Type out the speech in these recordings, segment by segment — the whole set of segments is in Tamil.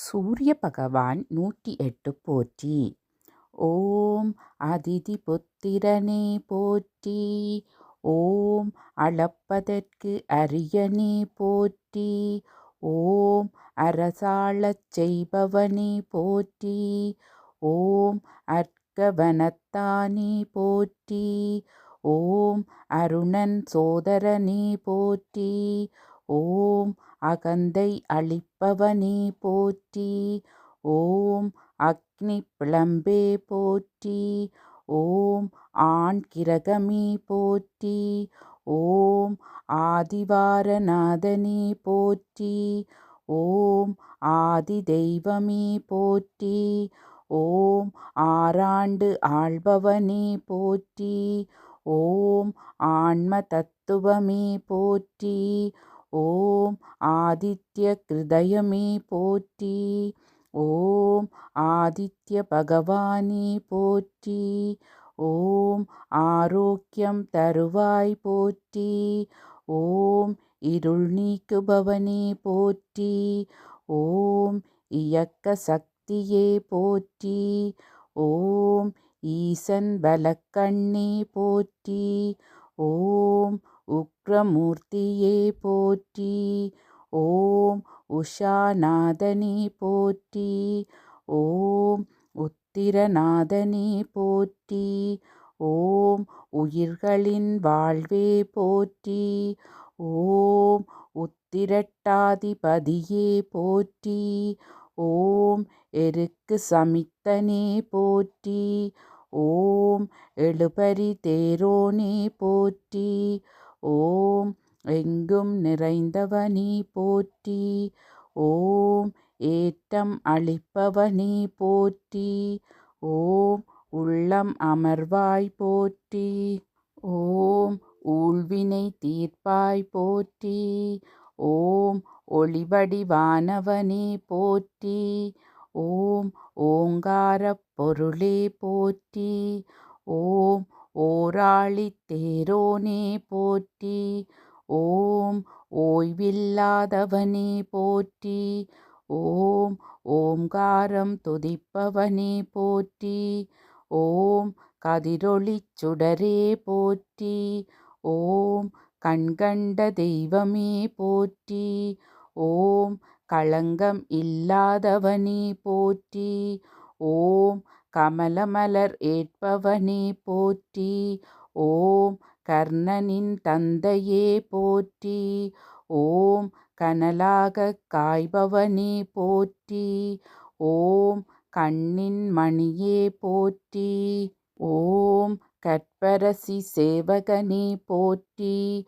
சூரிய பகவான் 108 போற்றி. ஓம் அதிதி புத்திரனே போற்றி. ஓம் அளப்பதற்கு அரியனே போற்றி. ஓம் அரசாளச் செய்பவனே போற்றி. ஓம் அர்க்கவனத்தானே போற்றி. ஓம் அருணன் சோதரனே போற்றி. ஓம் அகந்தை அளிப்பவனே போற்றி. ஓம் அக்னி பிளம்பே போற்றி. ஓம் ஆண் கிரகமே போற்றி. ஓம் ஆதிவாரநாதனே போற்றி. ஓம் ஆதி தெய்வமே போற்றி. ஓம் ஆறாண்டு ஆள்பவனே போற்றி. ஓம் ஆன்ம தத்துவமே போற்றி. ஓம் ஆதித்ய கிருதயமே போற்றி. ஓம் ஆதித்ய பகவானே போற்றி. ஓம் ஆரோக்கியம் தருவாய் போற்றி. ஓம் இருள் நீக்குபவனே போற்றி. ஓம் இயக்க சக்தியே போற்றி. ஓம் ஈசன் வலக்கண்ணே போற்றி. ஓம் உக்ரமூர்த்தியே போற்றி. ஓம் உஷாநாதனே போற்றி. ஓம் உத்திரநாதனே போற்றி. ஓம் உயிர்களின் வாழ்வே போற்றி. ஓம் உத்திரட்டாதிபதியே போற்றி. ஓம் எருக்கு சமித்தனே போற்றி. ஓம் எழுபரி தேரோனே போற்றி. ஓம் எங்கும் நிறைந்தவனே போற்றி. ஓம் ஏற்றம் அளிப்பவனே போற்றி. ஓம் உள்ளம் அமர்வாய் போற்றி. ஓம் ஊழ்வினை தீர்ப்பாய் போற்றி. ஓம் ஒளிவடிவானவனே போற்றி. ஓம் ஓங்காரப் பொருளே போற்றி. ஓம் ஓராழித் தேரோனே போற்றி. ஓம் ஓய்வில்லாதவனே போற்றி. ஓம் ஓம்காரம் துதிப்பவனே போற்றி. ஓம் கதிரொளிச் சுடரே போற்றி. ஓம் கண்கண்ட தெய்வமே போற்றி. ஓம் களங்கம் இல்லாதவனே போற்றி. ஓம் கமலமலர் ஏற்பவனே போற்றி. ஓம் கர்ணனின் தந்தையே போற்றி. ஓம் கனலாகக் காய்பவனே போற்றி. ஓம் கண்ணின் மணியே போற்றி. ஓம் கற்பரசி சேவகனே போற்றி.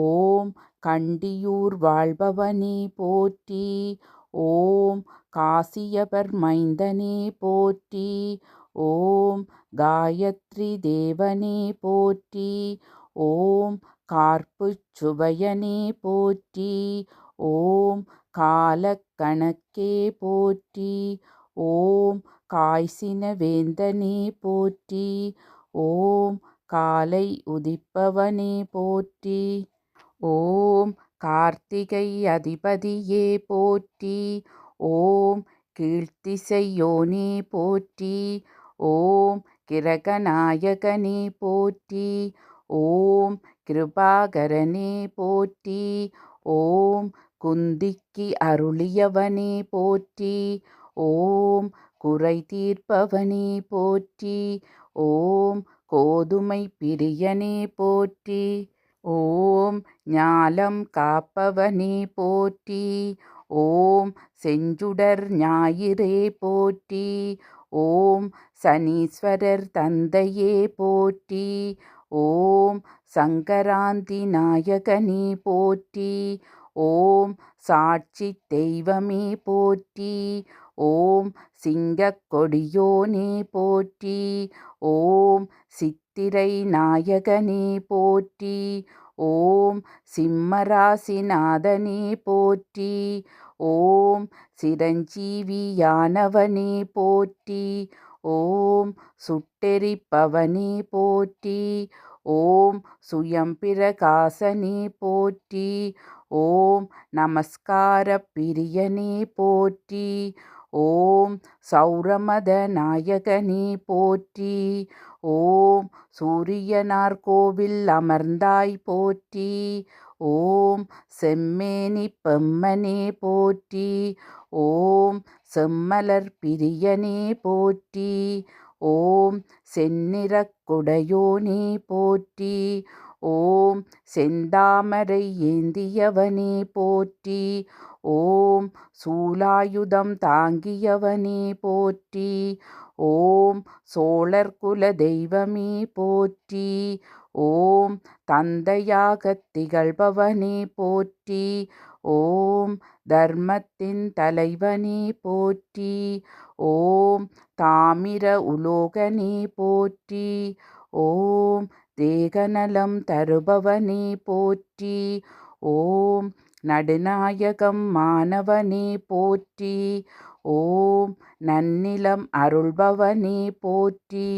ஓம் கண்டியூர் வாழ்பவனே போற்றி. ஓம் காசியபர் மைந்தனே போற்றி. ஓம் காயத்ரி தேவனே போற்றி. ஓம் கார்ப்புச் சுவையனே போற்றி. ஓம் காலக்கணக்கே போற்றி. ஓம் காய்சின வேந்தனே போற்றி. ஓம் காலை உதிப்பவனே போற்றி. ஓம் கார்த்திகை அதிபதியே போற்றி. ஓம் கீழ்த்திசையோனே போற்றி. ஓம் கிரகநாயகனே போற்றி. ஓம் கிருபாகரனே போற்றி. ஓம் குந்திக்கு அருளியவனே போற்றி. ஓம் குறை தீர்ப்பவனே போற்றி. ஓம் கோதுமை பிரியனே போற்றி. ஓம் ஞாலம் காப்பவனே போற்றி. ஓம் செஞ்சுடர் ஞாயிறே போற்றி. ஓம் சனீஸ்வரர் தந்தையே போற்றி. ஓம் சங்கராந்தி நாயகனே போற்றி. ஓம் சாட்சி தெய்வமே போற்றி. ஓம் சிங்கக் கொடியோனே போற்றி. ஓம் சித்திரை நாயகனே போற்றி. ஓம் சிம்மராசிநாதனே போற்றி. ஓம் சிரஞ்சீவியானவனே போற்றி. ஓம் சுட்டெரிப்பவனே போற்றி. ஓம் சுயம்பிரகாசனே போற்றி. ஓம் நமஸ்கார பிரியனே போற்றி. ஓம் சௌரமத நாயகனே போற்றி. ஓம் சூரியனார் கோவில் அமர்ந்தாய் போற்றி. ஓம் செம்மேனி பெம்மனே போற்றி. ஓம் செம்மலர் பிரியனே போற்றி. ஓம் செந்நிறக் குடையோனே போற்றி. ஓம் செந்தாமரை ஏந்தியவனே போற்றி. ஓம் சூலாயுதம் தாங்கியவனே போற்றி. ஓம் சோழர் குல தெய்வமே போற்றி. ஓம் தந்தையாகத் திகழ்பவனே போற்றி. ஓம் தர்மத்தின் தலைவனே போற்றி. ஓம் தாமிர உலோகனே போற்றி. ஓம் தேகநலம் தருபவனே போற்றி. ஓம் நடுநாயகம் மானவனே போற்றி. ஓம் நன்னிலம் அருள்பவனே போற்றி.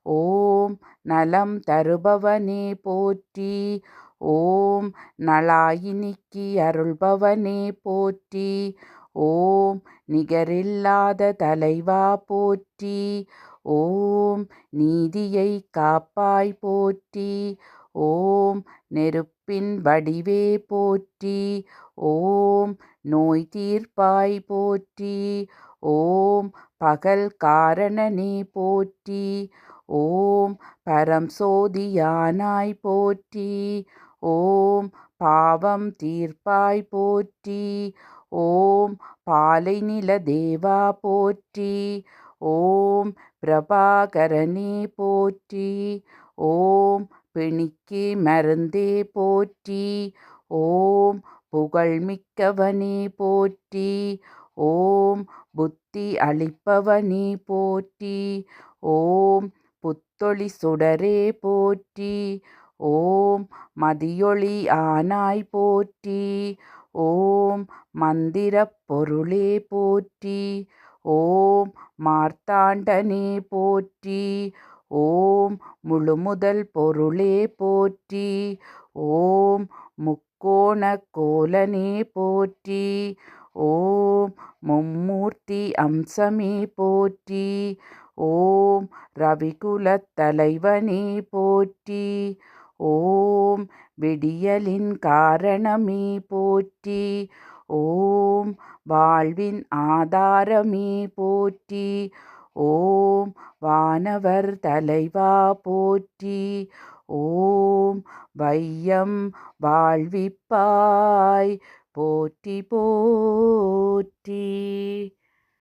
ஓம் நலம் தருபவனே போற்றி. ஓம் நலாயினிக்கு அருள்பவனே போற்றி. ஓம் நிகரில்லாத தலைவா போற்றி. ஓம் நீதியை காப்பாய் போற்றி. ஓம் நெருப்பின் வடிவே போற்றி. ஓம் நோய் தீர்ப்பாய் போற்றி. ஓம் பகல் காரணனே போற்றி. ஓம் பரம் சோதியானாய் போற்றி. ஓம் பாவம் தீர்ப்பாய் போற்றி. ஓம் பாலை நில தேவா போற்றி. ஓம் பிரபாகரனே போற்றி. ஓம் பிணிக்கு மருந்தே போற்றி. ஓம் புகழ்மிக்கவனே போற்றி. ஓம் புத்தி அளிப்பவனே போற்றி. ஓம் புத்தொளி சுடரே போற்றி. ஓம் மதியொளி ஆனாய் போற்றி. ஓம் மந்திரப் பொருளே போற்றி. ஓம் மார்த்தாண்டனே போற்றி. ஓம் முழுமுதல் பொருளே போற்றி. ஓம் முக்கோணக் கோலனே போற்றி. ஓம் மும்மூர்த்தி அம்சமே போற்றி. ஓம் ரவிகுலத் தலைவனே போற்றி. ஓம் விடியலின் காரணமே போற்றி. ஓம் வாழ்வின் ஆதாரமே போற்றி. ஓம் வானவர் தலைவா போற்றி. ஓம் வையம் வாழ்விப்பாய் போற்றி போற்றி.